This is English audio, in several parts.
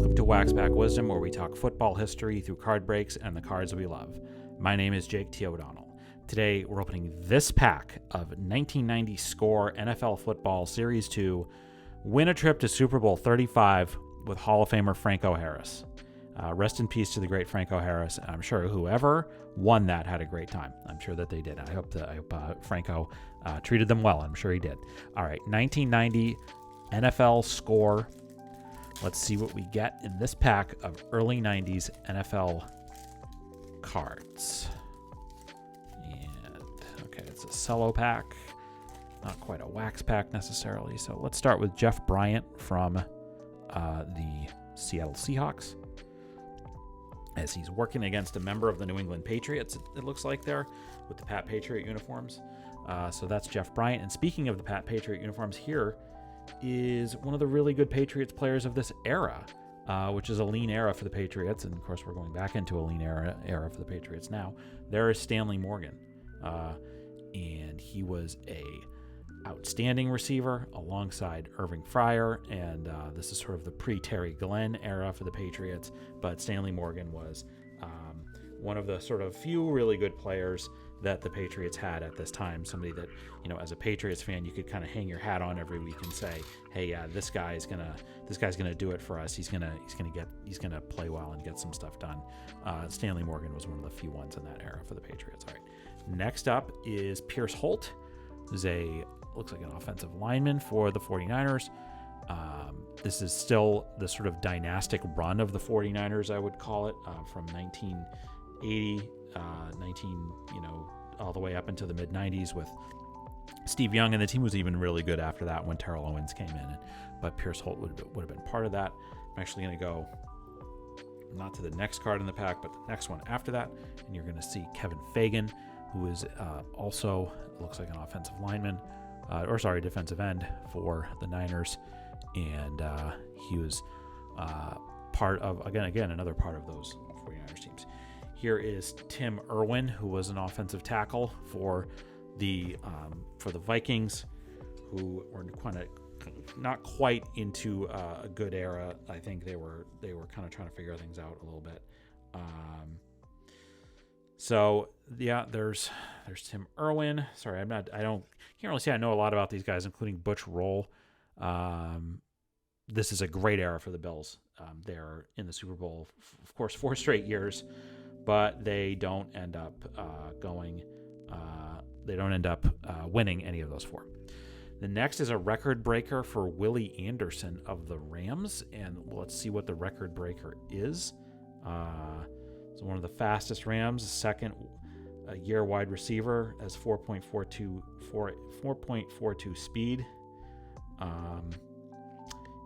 Welcome to Waxpack Wisdom, where we talk football history through card breaks and the cards we love. My name is Jake T. O'Donnell. Today, we're opening this pack of 1990 Score NFL Football Series 2, Win a Trip to Super Bowl 35 with Hall of Famer Franco Harris. Rest in peace to the great Franco Harris. I'm sure whoever won that had a great time. I'm sure that they did. I hope Franco treated them well. I'm sure he did. All right, 1990 NFL Score. Let's see what we get in this pack of early 90s NFL cards. And, okay, it's a cello pack. Not quite a wax pack necessarily. So let's start with Jeff Bryant from the Seattle Seahawks, as he's working against a member of the New England Patriots, it looks like there, with the Pat Patriot uniforms. So that's Jeff Bryant. And speaking of the Pat Patriot uniforms, here is one of the really good Patriots players of this era, which is a lean era for the Patriots. And, of course, we're going back into a lean era for the Patriots now. There is Stanley Morgan. And he was a outstanding receiver alongside Irving Fryer, and this is sort of the pre-Terry Glenn era for the Patriots, but Stanley Morgan was one of the sort of few really good players that the Patriots had at this time. Somebody that, you know, as a Patriots fan, you could kind of hang your hat on every week and say, hey, yeah, this guy's gonna do it for us. He's gonna play well and get some stuff done. Stanley Morgan was one of the few ones in that era for the Patriots. All right, next up is Pierce Holt, who's looks like an offensive lineman for the 49ers. This is still the sort of dynastic run of the 49ers, I would call it, from 1980, all the way up into the mid-90s with Steve Young, and the team was even really good after that when Terrell Owens came in. But Pierce Holt would have been part of that. I'm actually going to go not to the next card in the pack, but the next one after that, and you're going to see Kevin Fagan, who is also looks like an offensive lineman. Defensive end for the Niners, and he was part of another part of those 49ers teams. Here is Tim Irwin, who was an offensive tackle for the Vikings, who were not quite into a good era. I think they were kind of trying to figure things out a little bit. So yeah, there's Tim Irwin. Sorry, can't really say I know a lot about these guys, including Butch Roll. This is a great era for the Bills. They're in the Super Bowl, of course, 4 straight years, but they don't end up winning any of those 4. The next is a record breaker for Willie Anderson of the Rams, and let's see what the record breaker is. So one of the fastest Rams, second year wide receiver, as 4.42 speed.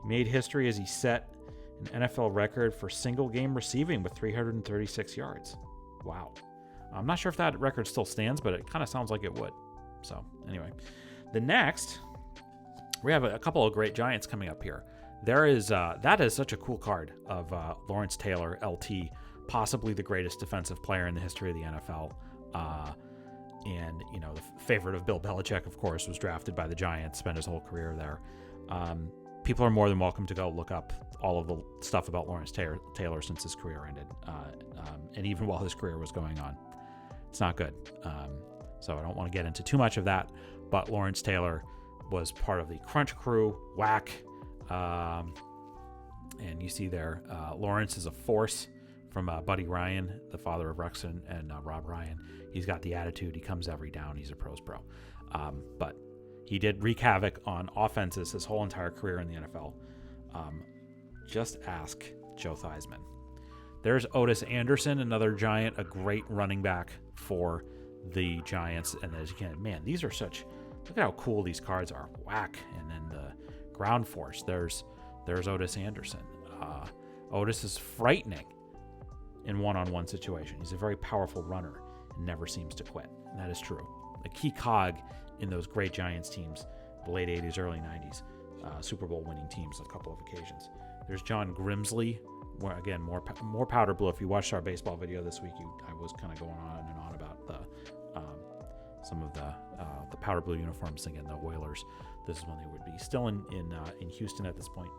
Made history as he set an NFL record for single game receiving with 336 yards. Wow. I'm not sure if that record still stands, but it kind of sounds like it would. So anyway, the next, we have a couple of great Giants coming up here. There is that is such a cool card of Lawrence Taylor, LT, possibly the greatest defensive player in the history of the NFL. And, you know, the favorite of Bill Belichick, of course, was drafted by the Giants, spent his whole career there. People are more than welcome to go look up all of the stuff about Lawrence Taylor since his career ended. And even while his career was going on. It's not good. So I don't want to get into too much of that. But Lawrence Taylor was part of the Crunch Crew, Whack. And you see there, Lawrence is a force from Buddy Ryan, the father of Rex and Rob Ryan. He's got the attitude. He comes every down. He's a pro's pro. But he did wreak havoc on offenses his whole entire career in the NFL. Just ask Joe Theismann. There's Otis Anderson, another Giant, a great running back for the Giants. And as again, man, these are look at how cool these cards are. Whack. And then the ground force. There's Otis Anderson. Otis is frightening in one-on-one situation. He's a very powerful runner and never seems to quit. And that is true. A key cog in those great Giants teams, the late 80s, early 90s, Super Bowl winning teams on a couple of occasions. There's John Grimsley, where again, more powder blue. If you watched our baseball video this week, I was kind of going on and on about some of the powder blue uniforms. Again, the Oilers. This is when they would be still in Houston at this point.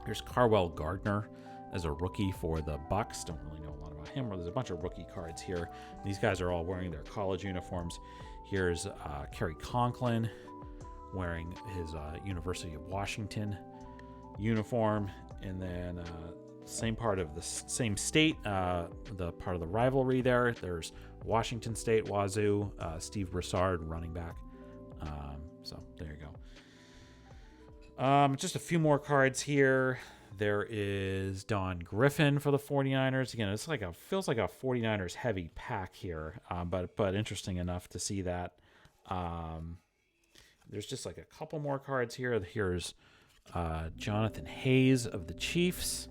Here's Carwell Gardner as a rookie for the Bucks. Don't really know a lot about him. There's a bunch of rookie cards here. These guys are all wearing their college uniforms. Here's Kerry Conklin wearing his University of Washington uniform. And then same part of the same state, the part of the rivalry there. There's Washington State, Wazoo, Steve Broussard, running back. So there you go. Just a few more cards here. There is Don Griffin for the 49ers. Again, it's like feels like a 49ers heavy pack here, but interesting enough to see that. There's just like a couple more cards here. Here's Jonathan Hayes of the Chiefs.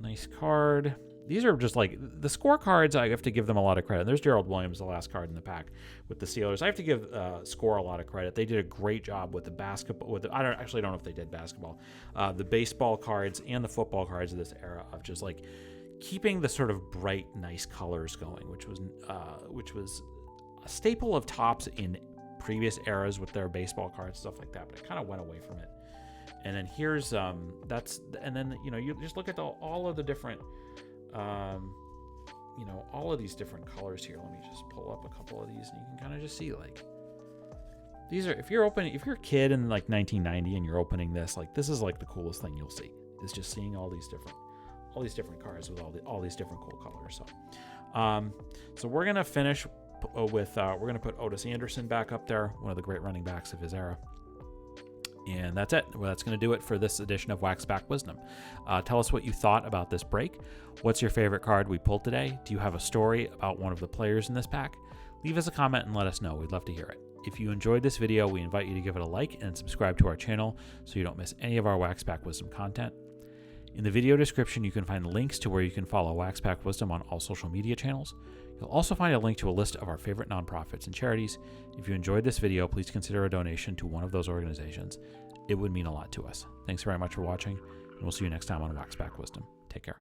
Nice card. These are just like the Score cards. I have to give them a lot of credit. There's Gerald Williams, the last card in the pack with the Steelers. I have to give Score a lot of credit. They did a great job with the basketball. I don't know if they did basketball, the baseball cards and the football cards of this era of just like keeping the sort of bright, nice colors going, which was a staple of Topps in previous eras with their baseball cards, stuff like that. But it kind of went away from it. And then here's you just look at all of the different. All of these different colors here. Let me just pull up a couple of these and you can kind of just see like these are, if you're a kid in like 1990 and you're opening this, like this is like the coolest thing you'll see is just seeing all these different cards with all these different cool colors. So we're going to finish with, we're going to put Otis Anderson back up there, one of the great running backs of his era. And that's it. Well, that's going to do it for this edition of Wax Pack Wisdom. Tell us what you thought about this break. What's your favorite card we pulled today? Do you have a story about one of the players in this pack? Leave us a comment and let us know. We'd love to hear it. If you enjoyed this video, we invite you to give it a like and subscribe to our channel so you don't miss any of our Wax Pack Wisdom content. In the video description, you can find links to where you can follow Wax Pack Wisdom on all social media channels. You'll also find a link to a list of our favorite nonprofits and charities. If you enjoyed this video, please consider a donation to one of those organizations. It would mean a lot to us. Thanks very much for watching, and we'll see you next time on Wax Pack Wisdom. Take care.